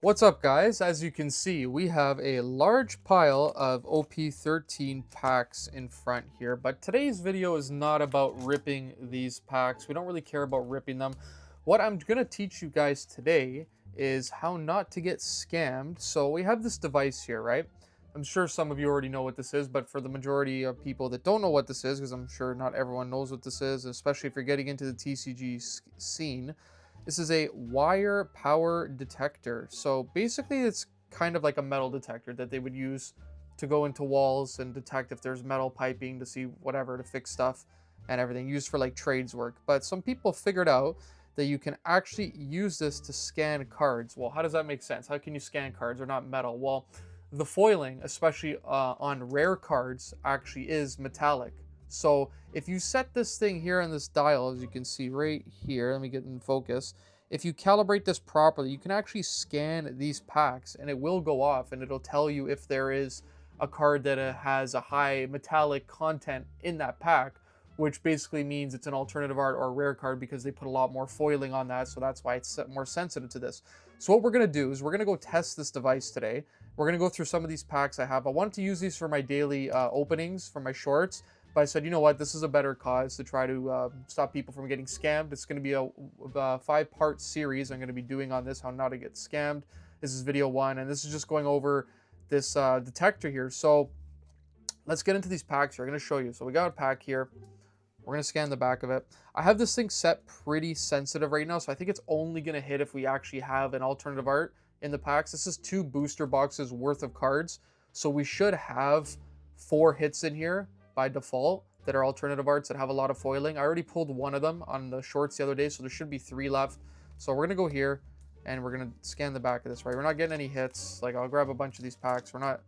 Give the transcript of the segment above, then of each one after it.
What's up, guys? As you can see, we have a large pile of OP13 packs in front here, but today's video is not about ripping these packs. We don't really care about ripping them. What I'm going to teach you guys today is how not to get scammed. So we have this device here, right? I'm sure some of you already know what this is, but for the majority of people that don't know what this is, because I'm sure not everyone knows what this is, especially if you're getting into the TCG scene, this is a wire power detector. So basically it's kind of like a metal detector that they would use to go into walls and detect if there's metal piping to see whatever to fix stuff and everything, used for like trades work. But some people figured out that you can actually use this to scan cards. Well, how does that make sense? How can you scan cards? They're not metal. Well, the foiling, especially on rare cards, actually is metallic. So if you set this thing here on this dial, as you can see right here, let me get in focus. If you calibrate this properly, you can actually scan these packs and it will go off and it'll tell you if there is a card that has a high metallic content in that pack, which basically means it's an alternative art or a rare card because they put a lot more foiling on that. So that's why it's more sensitive to this. So what we're going to do is we're going to go test this device today. We're going to go through some of these packs I have. I wanted to use these for my daily openings for my shorts. But I said, you know what, this is a better cause to try to stop people from getting scammed. It's going to be a 5-part series I'm going to be doing on this, how not to get scammed. This is video 1, and this is just going over this detector here. So let's get into these packs here. I'm going to show you. So we got a pack here. We're going to scan the back of it. I have this thing set pretty sensitive right now, so I think it's only going to hit if we actually have an alternative art in the packs. This is 2 booster boxes worth of cards, so we should have 4 hits in here by default that are alternative arts that have a lot of foiling. I already pulled one of them on the shorts the other day, so there should be 3 left. So we're gonna go here and we're gonna scan the back of this, right? We're not getting any hits. Like, I'll grab a bunch of these packs. We're not,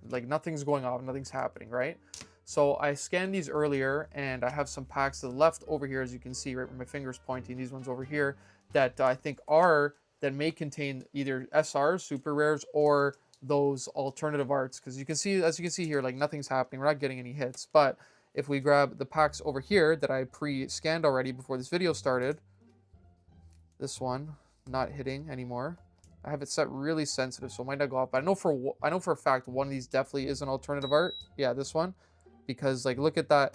like, nothing's going off, nothing's happening, right? So I scanned these earlier and I have some packs to the left over here, as you can see right where my finger's pointing, these ones over here that I think that may contain either SRs, super rares, or those alternative arts, because you can see, as you can see here, like, nothing's happening. We're not getting any hits. But if we grab the packs over here that I pre-scanned already before this video started, this one not hitting anymore. I have it set really sensitive, so it might not go off. But I know for a fact one of these definitely is an alternative art. Yeah, this one, because, like, look at that.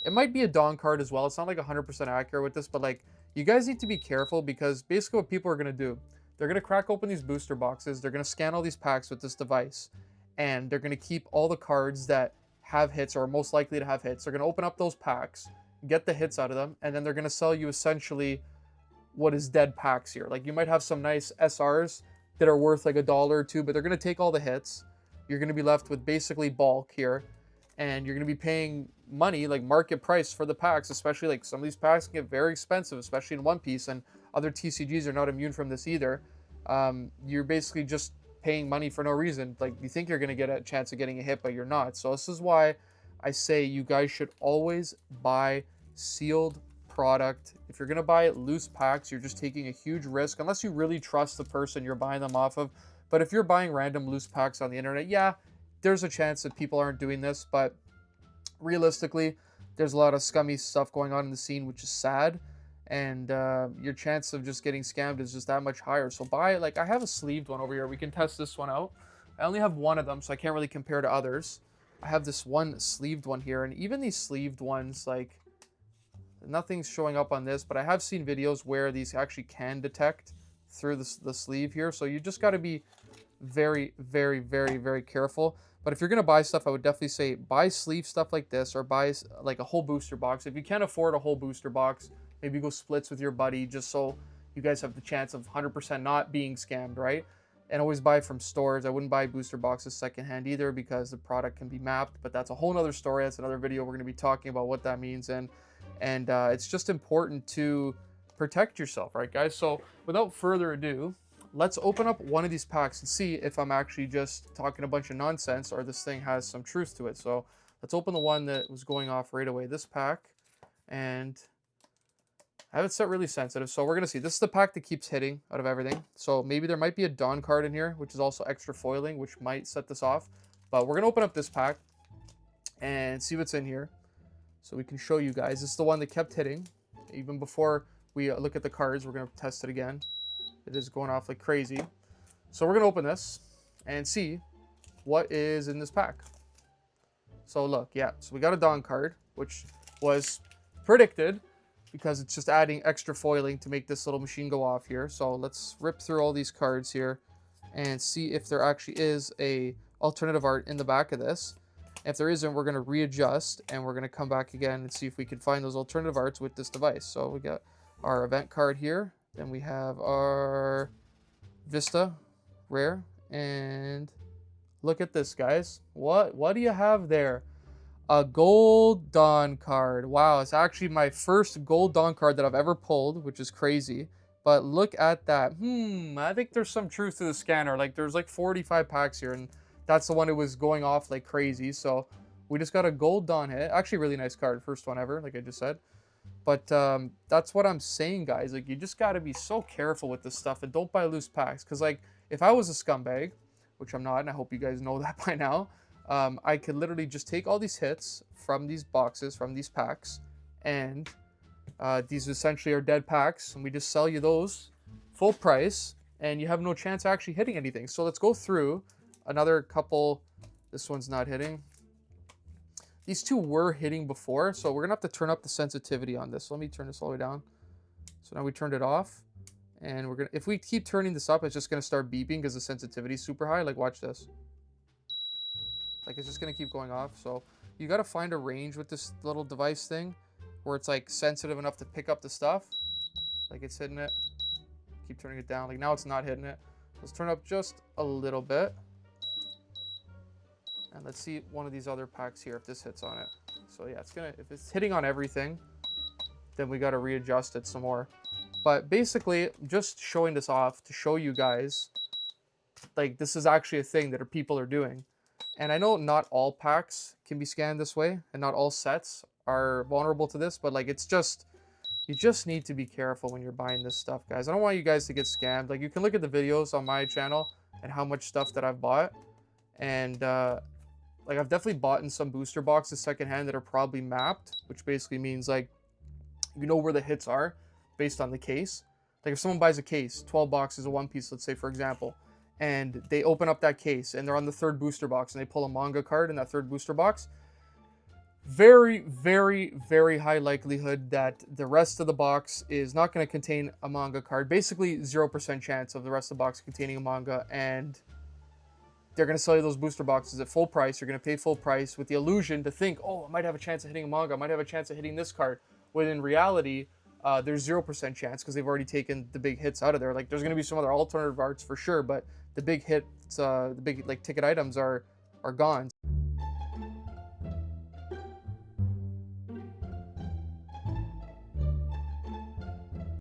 It might be a Dawn card as well. It's not like 100% accurate with this, but, like, you guys need to be careful, because basically what people are gonna do, they're going to crack open these booster boxes. They're going to scan all these packs with this device. And they're going to keep all the cards that have hits or are most likely to have hits. They're going to open up those packs, get the hits out of them, and then they're going to sell you essentially what is dead packs here. Like, you might have some nice SRs that are worth like $1 or $2, but they're going to take all the hits. You're going to be left with basically bulk here. And you're going to be paying money, like market price, for the packs, especially like some of these packs can get very expensive, especially in One Piece, and other TCGs are not immune from this either. You're basically just paying money for no reason. Like, you think you're going to get a chance of getting a hit, but you're not. So this is why I say you guys should always buy sealed product. If you're going to buy loose packs, you're just taking a huge risk, unless you really trust the person you're buying them off of. But if you're buying random loose packs on the internet, yeah, there's a chance that people aren't doing this, but realistically, there's a lot of scummy stuff going on in the scene, which is sad, and your chance of just getting scammed is just that much higher. So buy, like, I have a sleeved one over here. We can test this one out. I only have one of them, so I can't really compare to others. I have this one sleeved one here, and even these sleeved ones, like, nothing's showing up on this, but I have seen videos where these actually can detect through the sleeve here, so you just got to be very, very, very, very careful. But if you're gonna buy stuff, I would definitely say buy sleeve stuff like this, or buy like a whole booster box. If you can't afford a whole booster box, maybe go splits with your buddy, just so you guys have the chance of 100% not being scammed, right? And always buy from stores. I wouldn't buy booster boxes secondhand either, because the product can be mapped, but that's a whole nother story. That's another video. We're gonna be talking about what that means, and it's just important to protect yourself, right, guys? So without further ado, let's open up one of these packs and see if I'm actually just talking a bunch of nonsense or this thing has some truth to it. So let's open the one that was going off right away, this pack, and I have it set really sensitive. So we're going to see. This is the pack that keeps hitting out of everything. So maybe there might be a Dawn card in here, which is also extra foiling, which might set this off. But we're going to open up this pack and see what's in here so we can show you guys. This is the one that kept hitting. Even before we look at the cards, we're going to test it again. It is going off like crazy. So we're going to open this and see what is in this pack. So look, yeah, so we got a Dawn card, which was predicted because it's just adding extra foiling to make this little machine go off here. So let's rip through all these cards here and see if there actually is a alternative art in the back of this. If there isn't, we're going to readjust and we're going to come back again and see if we can find those alternative arts with this device. So we got our event card here. Then we have our Vista rare, and look at this, guys. What do you have there? A Gold Dawn card. Wow, it's actually my first Gold Dawn card that I've ever pulled, which is crazy. But look at that. I think there's some truth to the scanner. Like, there's like 45 packs here, and that's the one that was going off like crazy. So we just got a Gold Dawn hit. Actually, really nice card. First one ever, like I just said. But that's what I'm saying, guys. Like, you just got to be so careful with this stuff and don't buy loose packs. Because, like, if I was a scumbag, which I'm not, and I hope you guys know that by now, I could literally just take all these hits from these boxes, from these packs, and these essentially are dead packs, and we just sell you those full price, and you have no chance of actually hitting anything. So let's go through another couple. This one's not hitting. These two were hitting before, so we're going to have to turn up the sensitivity on this. So let me turn this all the way down. So now we turned it off, and we're going to, if we keep turning this up, it's just going to start beeping because the sensitivity is super high. Like, watch this. Like, it's just going to keep going off. So you got to find a range with this little device thing where it's like sensitive enough to pick up the stuff. Like, it's hitting it. Keep turning it down. Like, now it's not hitting it. Let's turn up just a little bit. And let's see one of these other packs here if this hits on it. So yeah, it's gonna, if it's hitting on everything, then we got to readjust it some more. But basically, just showing this off to show you guys, like, this is actually a thing that people are doing. And I know not all packs can be scanned this way, and not all sets are vulnerable to this, but like, it's just, you just need to be careful when you're buying this stuff, guys. I don't want you guys to get scammed. Like, you can look at the videos on my channel and how much stuff that I've bought. And like, I've definitely bought in some booster boxes secondhand that are probably mapped, which basically means, like, you know where the hits are based on the case. Like, if someone buys a case, 12 boxes of One Piece, let's say, for example, and they open up that case and they're on the third booster box and they pull a manga card in that third booster box, very, very, very high likelihood that the rest of the box is not going to contain a manga card. Basically, 0% chance of the rest of the box containing a manga, and they're going to sell you those booster boxes at full price. You're going to pay full price with the illusion to think, oh, I might have a chance of hitting a manga. I might have a chance of hitting this card. When in reality, there's 0% chance because they've already taken the big hits out of there. Like, there's going to be some other alternative arts for sure, but the big hits, the big, like, ticket items are gone.